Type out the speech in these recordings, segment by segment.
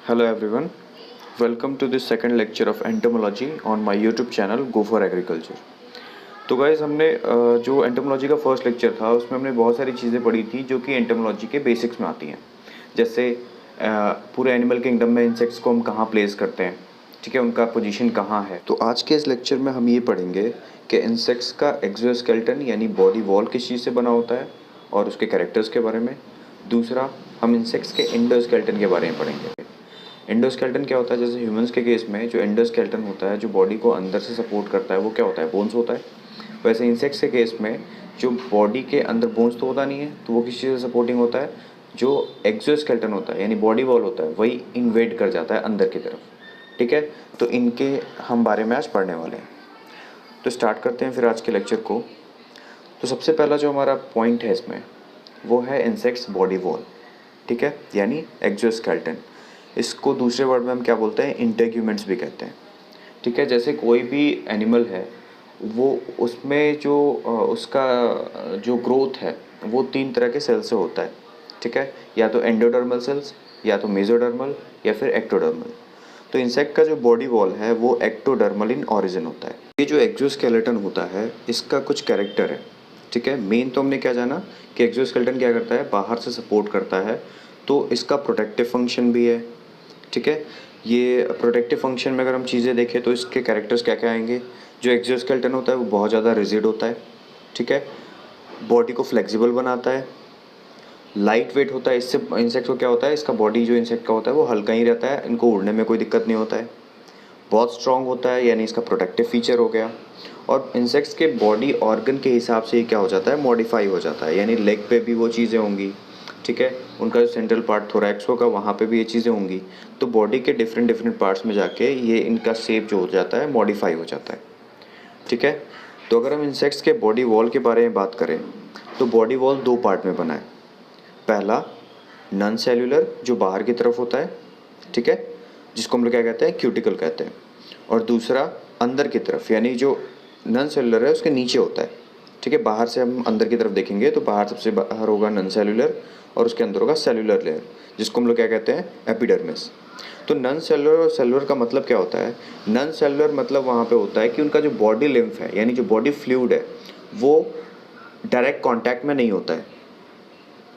Hello everyone, welcome to this second lecture of entomology on my YouTube channel Go for Agriculture। तो guys हमने जो entomology का first lecture था उसमें हमने बहुत सारी चीज़ें पढ़ी थी जो कि एंटोमोलॉजी के बेसिक्स में आती हैं। जैसे पूरे एनिमल किंगडम में इंसेक्ट्स को हम कहाँ प्लेस करते हैं, ठीक है, उनका पोजीशन कहाँ है। तो आज के इस लेक्चर में हम ये पढ़ेंगे कि इंसेक्ट्स का एक्सोस्केलेटन यानी बॉडी वॉल किस चीज़ से बना होता है और उसके कैरेक्टर्स के बारे में। दूसरा, हम इंसेक्ट्स के एंडोस्केलेटन के बारे में पढ़ेंगे। एंडोस्केलेटन क्या होता है, जैसे ह्यूमंस के केस में जो एंडोस्केलेटन होता है जो बॉडी को अंदर से सपोर्ट करता है वो क्या होता है, बोन्स होता है। वैसे इंसेक्ट्स के केस में जो बॉडी के अंदर बोन्स तो होता नहीं है, तो वो किस चीज़ से सपोर्टिंग होता है, जो एक्सोस्केलेटन होता है यानी बॉडी वॉल होता है वही इन्वेड कर जाता है अंदर की तरफ। ठीक है, तो इनके हम बारे में आज पढ़ने वाले हैं। तो स्टार्ट करते हैं फिर आज के लेक्चर को। तो सबसे पहला जो हमारा पॉइंट है इसमें वो है इंसेक्ट्स बॉडी वॉल, ठीक है, यानी एक्सोस्केलेटन। इसको दूसरे वर्ड में हम क्या बोलते हैं, इंटेग्यूमेंट्स भी कहते हैं। ठीक है, जैसे कोई भी एनिमल है वो उसमें जो उसका जो ग्रोथ है वो 3 तरह के सेल से होता है। ठीक है, या तो एंडोडर्मल सेल्स, या तो मेसोडर्मल, या फिर एक्टोडर्मल। तो इंसेक्ट का जो बॉडी वॉल है वो एक्टोडर्मल इन ऑरिजिन होता है। ये जो एक्सोस्केलेटन होता है इसका कुछ कैरेक्टर है। ठीक है, मेन तो हमने क्या जाना कि एक्सोस्केलेटन क्या करता है, बाहर से सपोर्ट करता है, तो इसका प्रोटेक्टिव फंक्शन भी है। ठीक है, ये प्रोटेक्टिव फंक्शन में अगर हम चीज़ें देखें तो इसके कैरेक्टर्स क्या क्या आएंगे। जो एक्सोस्केलेटन होता है वो बहुत ज़्यादा रिजिड होता है। ठीक है, बॉडी को फ्लेक्सिबल बनाता है, लाइट वेट होता है। इससे इंसेक्ट को क्या होता है, इसका बॉडी जो इंसेक्ट का होता है वो हल्का ही रहता है, इनको उड़ने में कोई दिक्कत नहीं होता है। बहुत स्ट्रॉन्ग होता है यानी इसका प्रोटेक्टिव फीचर हो गया। और इंसेक्ट्स के बॉडी ऑर्गन के हिसाब से ये क्या हो जाता है, मॉडिफाई हो जाता है, यानी लेग पे भी वो चीज़ें होंगी। ठीक है, उनका जो सेंट्रल पार्ट थोरैक्स होगा वहाँ पे भी ये चीज़ें होंगी। तो बॉडी के डिफरेंट डिफरेंट पार्ट्स में जाके ये इनका शेप जो हो जाता है मॉडिफाई हो जाता है। ठीक है, तो अगर हम इंसेक्ट्स के बॉडी वॉल के बारे में बात करें तो बॉडी वॉल 2 पार्ट में बना है। पहला नॉन सेल्यूलर जो बाहर की तरफ होता है, ठीक है, जिसको हम लोग क्या कहते हैं, क्यूटिकल कहते हैं। और दूसरा अंदर की तरफ यानी जो नॉन सेल्यूलर है उसके नीचे होता है। ठीक है, बाहर से हम अंदर की तरफ देखेंगे तो बाहर सबसे बाहर होगा नॉन सेल्यूलर और उसके अंदर होगा सेल्यूलर लेयर, जिसको हम लोग क्या कहते हैं, एपिडर्मिस। तो नॉन सेल्यूलर और सेल्यूलर का मतलब क्या होता है, नॉन सेल्यूलर मतलब वहाँ पे होता है कि उनका जो बॉडी लिम्फ है यानी जो बॉडी फ्लूइड है वो डायरेक्ट कांटेक्ट में नहीं होता है।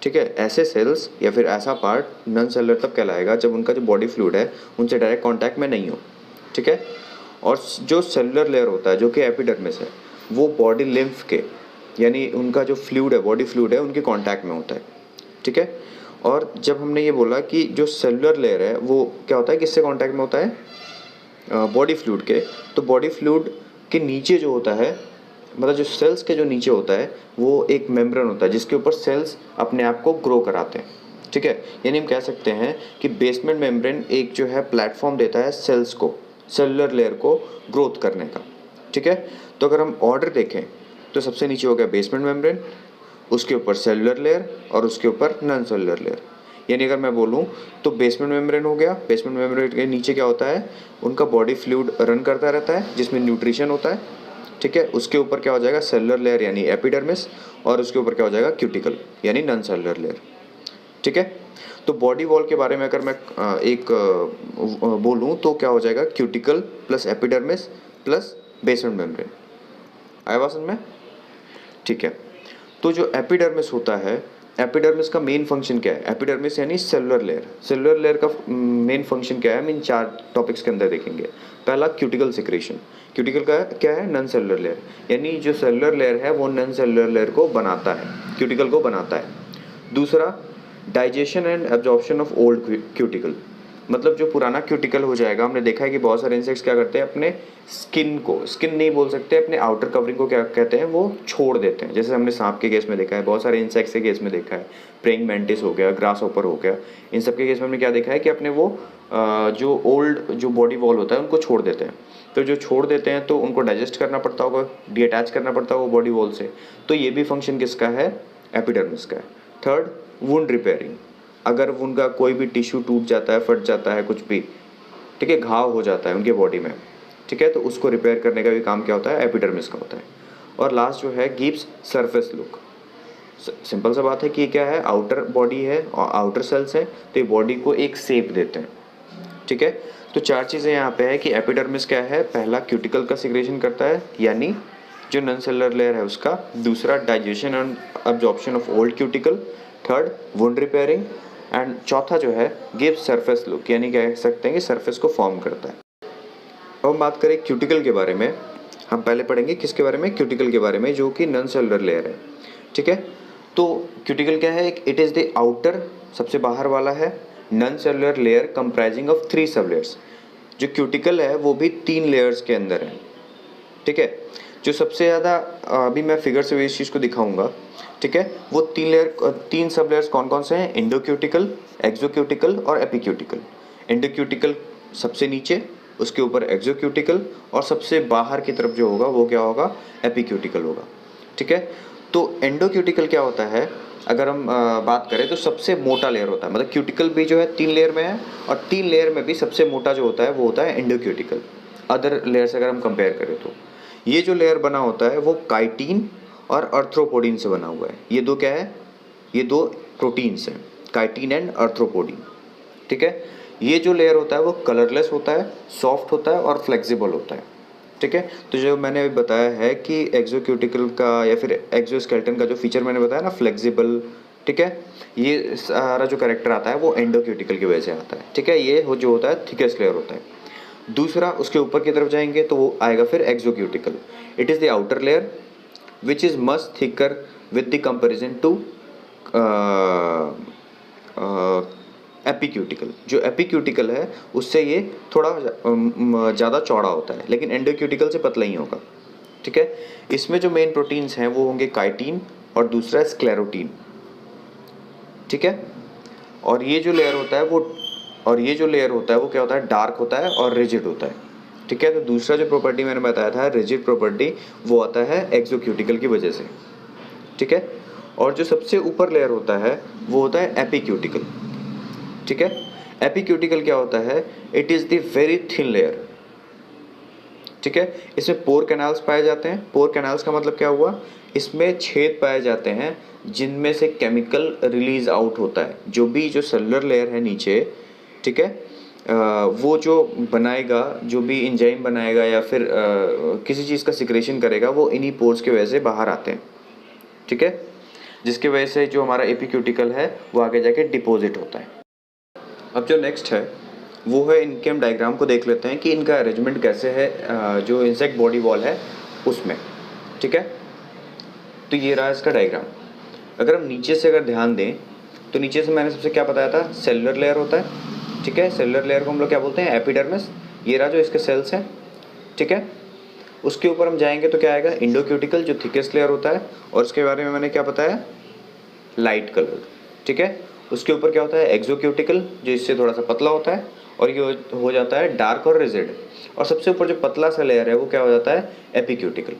ठीक है, ऐसे सेल्स या फिर ऐसा पार्ट नॉन सेलुलर तब कहलाएगा जब उनका जो बॉडी फ्लूइड है उनसे डायरेक्ट कांटेक्ट में नहीं हो। ठीक है, और जो सेलुलर लेयर होता है जो कि एपिडर्मिस है वो बॉडी लिम्फ के यानी उनका जो फ्लूइड है, बॉडी फ्लूइड है, उनके कांटेक्ट में होता है। ठीक है, और जब हमने ये बोला कि जो सेलुलर लेयर है वो क्या होता है, किससे कांटेक्ट में होता है, बॉडी फ्लूइड के, तो बॉडी फ्लूइड के नीचे जो होता है, मतलब जो सेल्स के जो नीचे होता है वो एक मेम्ब्रेन होता है जिसके ऊपर सेल्स अपने आप को ग्रो कराते हैं। ठीक है, यानी हम कह सकते हैं कि बेसमेंट मेम्ब्रेन एक जो है प्लेटफॉर्म देता है सेल्स को, सेलुलर लेयर को ग्रोथ करने का। ठीक है, तो अगर हम ऑर्डर देखें तो सबसे नीचे हो गया बेसमेंट मेम्ब्रेन, उसके ऊपर सेलुलर लेयर और उसके ऊपर नॉन सेलुलर लेयर। यानी अगर मैं बोलूँ तो बेसमेंट मेम्ब्रेन हो गया, बेसमेंट मेम्ब्रेन के नीचे क्या होता है, उनका बॉडी फ्लूइड रन करता रहता है जिसमें न्यूट्रिशन होता है। ठीक है, उसके ऊपर क्या हो जाएगा, सेलुलर लेयर यानी एपिडर्मिस, और उसके ऊपर क्या हो जाएगा, क्यूटिकल यानी नॉन सेलुलर लेयर। ठीक है, तो बॉडी वॉल के बारे में अगर मैं एक बोलूँ तो क्या हो जाएगा, cuticle plus epidermis plus basement membrane. आया बात समझ में? ठीक है, तो जो एपिडर्मिस होता है, एपिडर्मिस का मेन फंक्शन क्या है, एपिडर्मिस यानी सेलुलर लेयर। सेलुलर लेयर का मेन फंक्शन क्या है, हम इन 4 टॉपिक्स के अंदर देखेंगे। पहला क्यूटिकल सिक्रेशन, क्यूटिकल का क्या है, नॉन सेलुलर लेयर, यानी जो सेलुलर लेयर है वो नॉन सेलुलर लेयर को बनाता है, क्यूटिकल को बनाता है। दूसरा digestion and absorption of old cuticle, मतलब जो पुराना क्यूटिकल हो जाएगा, हमने देखा है कि बहुत सारे इंसेक्ट्स क्या करते हैं, अपने स्किन को, स्किन नहीं बोल सकते, अपने आउटर कवरिंग को क्या कहते हैं, वो छोड़ देते हैं। जैसे हमने सांप के केस में देखा है, बहुत सारे इंसेक्ट्स के केस में देखा है, प्रेइंग मैंटिस हो गया, ग्रास होपर हो गया, इन सब के केस में हमने क्या देखा है कि अपने वो जो ओल्ड जो बॉडी वॉल होता है उनको छोड़ देते हैं। तो जो छोड़ देते हैं तो उनको डाइजेस्ट करना पड़ता होगा, डीअटैच करना पड़ता होगा बॉडी वॉल से, तो ये भी फंक्शन किसका है, एपिडर्मिस का है। थर्ड, वुंड रिपेयरिंग, अगर उनका कोई भी टिश्यू टूट जाता है, फट जाता है, कुछ भी, ठीक है, घाव हो जाता है उनके बॉडी में, ठीक है, तो उसको रिपेयर करने का भी काम क्या होता है, एपिडर्मिस का होता है। और लास्ट जो है, गिव्स सरफेस लुक। सिंपल सा बात है कि क्या है, आउटर बॉडी है और आउटर सेल्स है, तो ये बॉडी को एक शेप देते हैं। ठीक है। तो चार चीज़ें यहाँ पे है कि एपिडर्मिस क्या है, पहला क्यूटिकल का सिक्रेशन करता है यानी जो नॉन सेलुलर लेयर है उसका, दूसरा digestion and absorption of old cuticle, third wound repairing, and चौथा जो है गिव सरफेस लुक यानी कह सकते हैं कि सरफेस को फॉर्म करता है। अब हम बात करें क्यूटिकल के बारे में, हम पहले पढ़ेंगे किसके बारे में, क्यूटिकल के बारे में, जो कि नॉन सेलुलर लेयर है। ठीक है, तो क्यूटिकल क्या है, इट इज़ द आउटर, सबसे बाहर वाला है non cellular layer comprising of 3 सब लेयर्स। जो क्यूटिकल है वो भी 3 लेयर्स के अंदर है। ठीक है, जो सबसे ज़्यादा अभी मैं फिगर से इस चीज़ को दिखाऊंगा। ठीक है, वो 3 सब लेयर्स कौन कौन से हैं, इंडोक्यूटिकल, एक्सोक्यूटिकल और एपिक्यूटिकल। इंडोक्यूटिकल सबसे नीचे, उसके ऊपर एक्सोक्यूटिकल, और सबसे बाहर की तरफ जो होगा वो क्या होगा, एपिक्यूटिकल होगा। ठीक है, तो एंडोक्यूटिकल क्या होता है, अगर हम बात करें तो सबसे मोटा लेयर होता है, मतलब क्यूटिकल भी जो है 3 लेयर में है, और 3 लेयर में भी सबसे मोटा जो होता है वो होता है एंडोक्यूटिकल। अदर लेयर से अगर हम कंपेयर करें तो ये जो लेयर बना होता है वो काइटिन और अर्थ्रोपोडिन से बना हुआ है। ये दो क्या है, ये 2 प्रोटीन्स हैं, काइटिन एंड अर्थ्रोपोडिन। ठीक है, ये जो लेयर होता है वो कलरलेस होता है, सॉफ्ट होता है और फ्लेक्सिबल होता है। ठीक है, तो जो मैंने अभी बताया है कि एक्सोक्यूटिकल का या फिर एक्सोस्केलेटन का जो फीचर मैंने बताया ना, फ्लेक्सिबल, ठीक है, ये सारा जो कैरेक्टर आता है वो एंडोक्यूटिकल की वजह से आता है। ठीक है, ये जो होता है थिकेस्ट लेयर होता है। दूसरा उसके ऊपर की तरफ जाएंगे तो वो आएगा फिर exocuticle. It is the outer layer which is much thicker with the comparison to epicuticle. जो एपिक्यूटिकल है उससे ये थोड़ा ज़्यादा चौड़ा होता है, लेकिन एंडोक्यूटिकल से पतला ही होगा। ठीक है, इसमें जो मेन प्रोटीन्स हैं वो होंगे काइटिन और दूसरा स्क्लेरोटीन। ठीक है, और ये जो लेयर होता है वो क्या होता है, डार्क होता है और रिजिड होता है। ठीक है, तो दूसरा जो प्रॉपर्टी मैंने बताया था रिजिड प्रॉपर्टी, वो आता है एक्सोक्यूटिकल की वजह से। ठीक है, और जो सबसे ऊपर लेयर होता है वो होता है एपिक्यूटिकल। ठीक है, एपिक्यूटिकल क्या होता है, it is the very thin layer. ठीक है, इसमें पोर कैनाल्स पाए जाते हैं। पोर कैनाल्स का मतलब क्या हुआ, इसमें छेद पाए जाते हैं जिनमें से केमिकल रिलीज आउट होता है। जो सेलुलर लेयर है नीचे, ठीक है, वो जो बनाएगा, जो भी एंजाइम बनाएगा या फिर किसी चीज़ का सिक्रेशन करेगा, वो इन्हीं पोर्स की वजह से बाहर आते हैं। ठीक है, जिसकी वजह से जो हमारा एपिक्यूटिकल है वो आगे जाके डिपॉजिट होता है। अब जो नेक्स्ट है वो है, इनके हम डायग्राम को देख लेते हैं कि इनका अरेंजमेंट कैसे है जो इंसेक्ट बॉडी वॉल है उसमें। ठीक है, तो ये रहा इसका डायग्राम। अगर हम नीचे से अगर ध्यान दें तो नीचे से मैंने सबसे क्या बताया था, सेलुलर लेयर होता है। ठीक है, सेलुलर लेयर को हम लोग क्या बोलते हैं, एपिडर्मिस। ये रहा जो इसके सेल्स हैं। ठीक है, उसके ऊपर हम जाएंगे तो क्या आएगा, इंडोक्यूटिकल जो थिकेस्ट लेयर होता है, और उसके बारे में मैंने क्या बताया, लाइट कलर। ठीक है, उसके ऊपर क्या होता है, एक्सोक्यूटिकल जो इससे थोड़ा सा पतला होता है, और ये हो जाता है डार्क और रिजिड। और सबसे ऊपर जो पतला सा लेयर है वो क्या हो जाता है, एपिक्यूटिकल।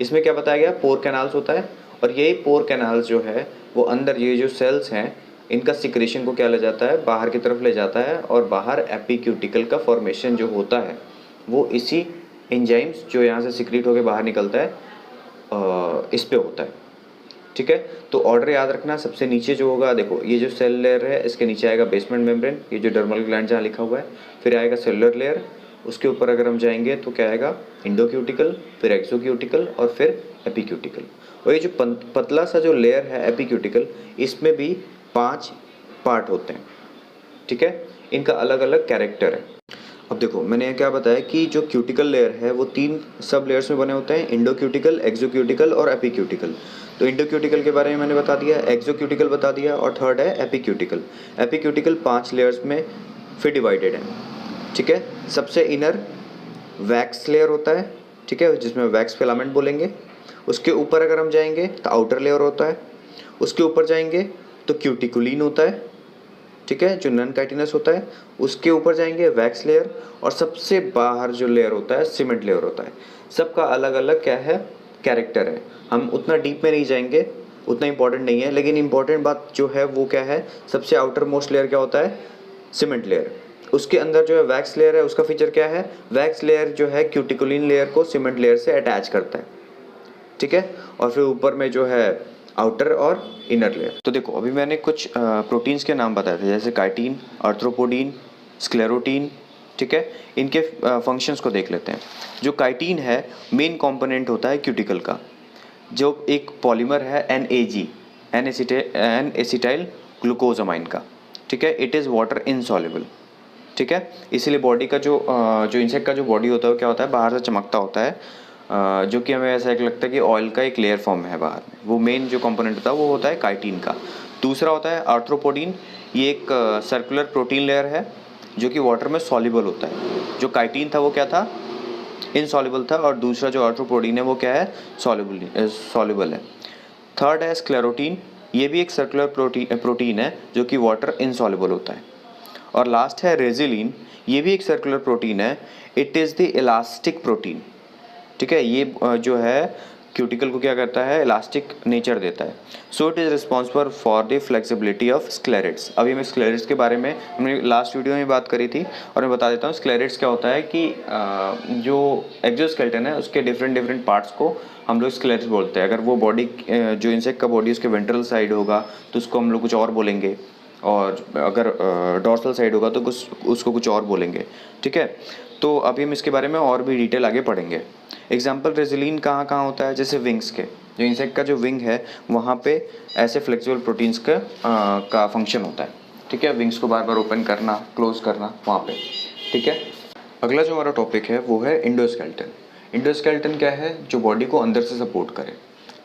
इसमें क्या बताया गया, पोर कैनाल्स होता है, और यही पोर कैनाल्स जो है वो अंदर ये जो सेल्स हैं इनका सिक्रेशन को क्या ले जाता है, बाहर की तरफ ले जाता है, और बाहर एपिक्यूटिकल का फॉर्मेशन जो होता है वो इसी एंजाइम्स जो यहाँ से सिक्रीट होकर बाहर निकलता है इस पे होता है। ठीक है, तो ऑर्डर याद रखना, सबसे नीचे जो होगा, देखो ये जो सेल लेयर है इसके नीचे आएगा बेसमेंट मेम्ब्रेन, ये जो डर्मल ग्लैंड जहाँ लिखा हुआ है, फिर आएगा सेलुलर लेयर, उसके ऊपर अगर हम जाएंगे तो क्या आएगा, इंडोक्यूटिकल, फिर एक्सोक्यूटिकल और फिर एपिक्यूटिकल। और ये जो पतला सा जो लेयर है एपिक्यूटिकल, इसमें भी 5 पार्ट होते हैं। ठीक है, इनका अलग अलग कैरेक्टर है। अब देखो मैंने क्या बताया कि जो क्यूटिकल लेयर है वो 3 सब लेयर्स में बने होते हैं, इंडोक्यूटिकल, एक्सोक्यूटिकल और एपिक्यूटिकल। तो इंडोक्यूटिकल के बारे में मैंने बता दिया, एक्सोक्यूटिकल बता दिया, और थर्ड है एपिक्यूटिकल। एपिक्यूटिकल 5 लेयर्स में फिर डिवाइडेड है। ठीक है, सबसे इनर वैक्स लेयर होता है, ठीक है, जिसमें वैक्स फिलामेंट बोलेंगे। उसके ऊपर अगर हम जाएंगे तो आउटर लेयर होता है, उसके ऊपर जाएंगे तो क्यूटिकुलिन होता है, ठीक है, जो नॉन काइटिनस होता है। उसके ऊपर जाएंगे वैक्स लेयर, और सबसे बाहर जो लेयर होता है सीमेंट लेयर होता है। सबका अलग अलग क्या है, कैरेक्टर है। हम उतना डीप में नहीं जाएंगे, उतना इंपॉर्टेंट नहीं है, लेकिन इंपॉर्टेंट बात जो है वो क्या है, सबसे आउटर मोस्ट लेयर क्या होता है, सीमेंट लेयर। उसके अंदर जो है वैक्स लेयर है, उसका फीचर क्या है, वैक्स लेयर जो है क्यूटिकुलिन लेयर को सीमेंट लेयर से अटैच करता है। ठीक है, और फिर ऊपर में जो है आउटर और इनर लेयर। तो देखो अभी मैंने कुछ प्रोटीन्स के नाम बताए थे, जैसे काइटिन, अर्थ्रोपोडीन, स्क्लेरोटीन, ठीक है, इनके फंक्शंस को देख लेते हैं। जो काइटिन है मेन कंपोनेंट होता है क्यूटिकल का, जो एक पॉलीमर है NAG, एन एसिटाइल ग्लूकोजामाइन का, ठीक है। इट इज़ वाटर इनसॉल्युबल, ठीक है। इसीलिए बॉडी का जो इंसेक्ट का जो बॉडी होता है वो क्या होता है, बाहर से चमकता होता है, जो कि हमें ऐसा एक लगता है कि ऑयल का एक लेयर फॉर्म है बाहर में। वो मेन जो कंपोनेंट होता है वो होता है काइटिन का। दूसरा होता है आर्थ्रोपोडीन, ये एक सर्कुलर प्रोटीन लेयर है जो कि वाटर में सॉल्युबल होता है। जो काइटिन था वो क्या था, इनसॉल्युबल था, और दूसरा जो आर्थ्रोपोडीन है वो क्या है, सॉल्युबल है। थर्ड है स्क्लेरोटीन, ये भी एक सर्कुलर प्रोटीन है जो कि वाटर इनसॉल्युबल होता है। और लास्ट है रेजिलिन, ये भी एक सर्कुलर प्रोटीन है, it is the elastic protein, ठीक है। ये जो है क्यूटिकल को क्या करता है, इलास्टिक नेचर देता है। So it is responsible for the flexibility of sclerites. अभी मैं स्क्लेरेट्स के बारे में हमने लास्ट वीडियो में बात करी थी, और मैं बता देता हूँ स्क्लेरेट्स क्या होता है कि जो एक्सोस्केलेटन है उसके डिफरेंट पार्ट्स को हम लोग स्क्लेरेट्स बोलते हैं। अगर वो बॉडी जो इंसेक्ट का बॉडी उसके वेंट्रल साइड होगा तो उसको हम लोग कुछ और बोलेंगे, और अगर डॉर्सल साइड होगा तो उसको कुछ और बोलेंगे, ठीक है। तो अभी हम इसके बारे में और भी डिटेल आगे पढ़ेंगे। एग्जाम्पल रेजिलिन कहाँ कहाँ होता है, जैसे विंग्स के, जो इंसेक्ट का जो विंग है वहाँ पे ऐसे फ्लेक्सिबल प्रोटीन्स का फंक्शन होता है, ठीक है। विंग्स को बार बार ओपन करना, क्लोज करना वहाँ पे, ठीक है। अगला जो हमारा टॉपिक है वो है इंडोस्केलेटन। इंडोस्केलेटन क्या है, जो बॉडी को अंदर से सपोर्ट करे,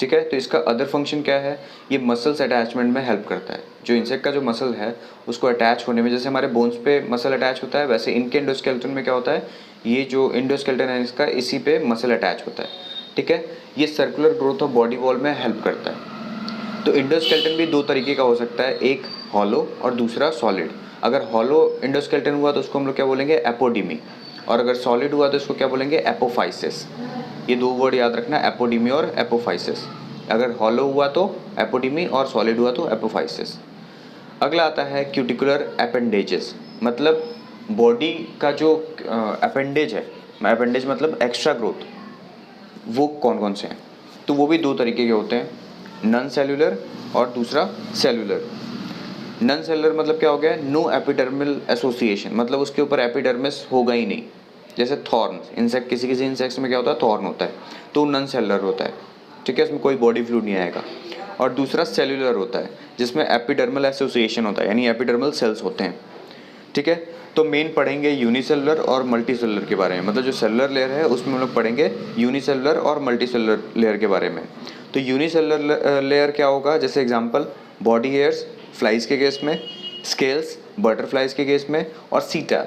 ठीक है। तो इसका अदर फंक्शन क्या है, ये मसल्स अटैचमेंट में हेल्प करता है। जो इंसेक्ट का जो मसल है उसको अटैच होने में, जैसे हमारे बोन्स पे मसल अटैच होता है वैसे इनके इंडोस्केलेटन में क्या होता है, ये जो इंडोस्केलेटन है इसका इसी पे मसल अटैच होता है, ठीक है। ये circular growth of body wall में हेल्प करता है। तो इंडोस्केलेटन भी दो तरीके का हो सकता है, एक हॉलो और दूसरा सॉलिड। अगर हॉलो इंडोस्केलेटन हुआ तो उसको हम लोग क्या बोलेंगे, एपोडिमी, और अगर सॉलिड हुआ तो इसको क्या बोलेंगे, एपोफाइसिस। ये दो वर्ड याद रखना, एपोडिमी और एपोफाइसिस। अगर हॉलो हुआ तो एपोडिमी और सॉलिड हुआ तो एपोफाइसिस। अगला आता है क्यूटिकुलर अपेंडेजेस, मतलब बॉडी का जो अपेंडेज है, अपेंडेज मतलब एक्स्ट्रा ग्रोथ, वो कौन कौन से हैं, तो वो भी दो तरीके के होते हैं, नॉन सेल्यूलर और दूसरा सेल्यूलर। नॉन सेल्यूलर मतलब क्या हो गया, नो एपिडर्मल एसोसिएशन, मतलब उसके ऊपर एपिडर्मिस होगा ही नहीं। जैसे थॉर्न, इंसेक्ट, किसी किसी इंसेक्ट्स में क्या होता है, थॉर्न होता है, तो नॉन सेल्यूलर होता है, ठीक है, उसमें कोई बॉडी फ्लूइड नहीं आएगा। और दूसरा सेल्यूलर होता है जिसमें एपिडर्मल एसोसिएशन होता है, यानी एपिडर्मल सेल्स होते हैं, ठीक है। तो मेन पढ़ेंगे यूनिसेलुलर और मल्टीसेलुलर के बारे में, मतलब जो सेलुलर लेयर है उसमें हम लोग पढ़ेंगे यूनिसेलुलर और मल्टीसेलुलर लेयर के बारे में। तो यूनिसेलुलर लेयर क्या होगा, जैसे एग्जांपल बॉडी हेयर्स फ्लाइज के केस में, स्केल्स बटरफ्लाइज के केस में, और सीटा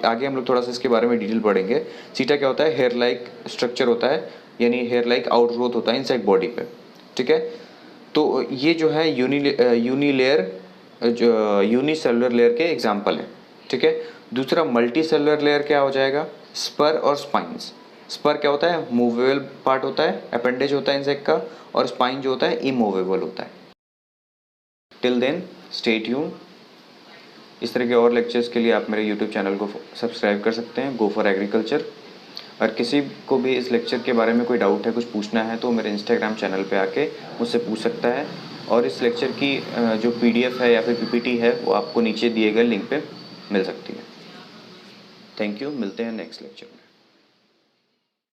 आगे हम लोग थोड़ा सा इसके बारे में डिटेल पढ़ेंगे। सीटा क्या होता है, हेयर लाइक स्ट्रक्चर होता है, यानी हेयर लाइक आउटग्रोथ होता है इंसेक्ट बॉडी पे, ठीक है। तो ये जो है यूनिसेलुलर लेयर के एग्जाम्पल है, ठीक है। दूसरा मल्टी सेलुलर लेयर क्या हो जाएगा, स्पर और स्पाइंस। स्पर क्या होता है, मूवेबल पार्ट होता है, अपेंडेज होता है इंसेक्ट का, और स्पाइन जो होता है इमूवेबल होता है। Till then stay tune. इस तरह के और लेक्चर्स के लिए आप मेरे यूट्यूब चैनल को सब्सक्राइब कर सकते हैं, गो फॉर एग्रीकल्चर। और किसी को भी इस लेक्चर के बारे में कोई डाउट है, कुछ पूछना है, तो मेरे इंस्टाग्राम चैनल पे आके मुझसे पूछ सकता है। और इस लेक्चर की जो PDF है या फिर PPT है वो आपको नीचे दिए गए लिंक पे मिल सकती है। थैंक यू, मिलते हैं नेक्स्ट लेक्चर में।